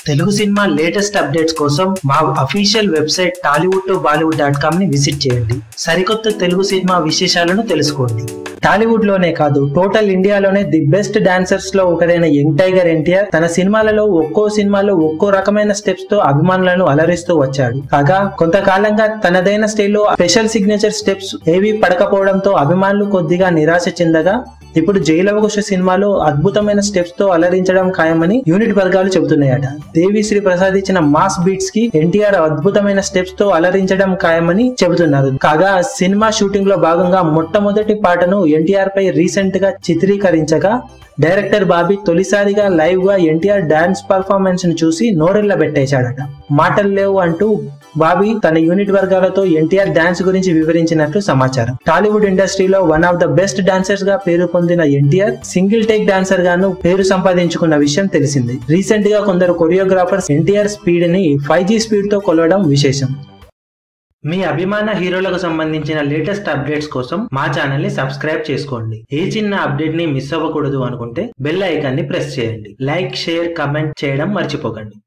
Telugu cinema latest updates కోసం మా official website tollywood2bollywood.com ని విజిట్ చేయండి. సరికొత్త తెలుగు సినిమా విశేషాలను తెలుసుకోండి. టాలీవుడ్ లోనే కాదు, టోటల్ ఇండియాలోనే ది బెస్ట్ డాన్సర్స్ లో ఒకరైన యంగ్ టైగర్ ఎన్టీఆర్ తన సినిమాలలో ఒక్కో సినిమాలో ఒక్కో రకమైన స్టెప్స్ తో అభిమానులను అలరిస్తూ వచ్చాడు. కాగా కొంతకాలంగా తనదైన స్టైల్లో స్పెషల్ సిగ్నేచర్ స్టెప్స్ ఏవీ పడకపోవడంతో అభిమానులు కొద్దిగా నిరాశ చెందగా ఇప్పుడు జైలవకుశ సినిమాలో అద్భుతమైన స్టెప్స్ తో అలరించడం ఖాయమని యూనిట్ వర్గాలు చెబుతున్నాయట. దేవిశ్రీ ప్రసాద్ ఇచ్చిన మాస్ బీట్స్ కి ఎన్టీఆర్ అద్భుతమైన స్టెప్స్ తో అలరించడం ఖాయమని చెబుతున్నారు. కాగా సినిమా షూటింగ్ లో భాగంగా మొట్టమొదటి పాటను ఎన్టీఆర్ పై రీసెంట్ గా చిత్రీకరించగా డైరెక్టర్ బాబీ తొలిసారిగా లైవ్ గా ఎన్టీఆర్ డాన్స్ పర్ఫార్మెన్స్ ను చూసి నోరెళ్ల పెట్టేశాడట. మాటలు లేవు అంటూ బాబీ తన యూనిట్ వర్గాలతో ఎన్టీఆర్ డాన్స్ గురించి వివరించినట్లు సమాచారం. టాలీవుడ్ ఇండస్ట్రీలో one of the best dancers గా పేరు పొందిన ఎన్టీఆర్ సింగిల్ టేక్ డాన్సర్ గాను పేరు సంపాదించుకున్న విషయం తెలిసింది. రీసెంట్ గా కొందరు కొరియోగ్రాఫర్స్ ఎన్టీఆర్ స్పీడ్ ని 5G స్పీడ్ తో కొలవడం విశేషం. మీ అభిమాన హీరోలకు సంబంధించిన లేటెస్ట్ అప్డేట్స్ కోసం మా ఛానల్ ని సబ్స్క్రైబ్ చేసుకోండి. ఏ చిన్న అప్డేట్ ని మిస్ అవ్వకూడదు అనుకుంటే బెల్ ఐకాన్ ని ప్రెస్ చేయండి. లైక్, షేర్, కమెంట్ చేయడం మర్చిపోకండి.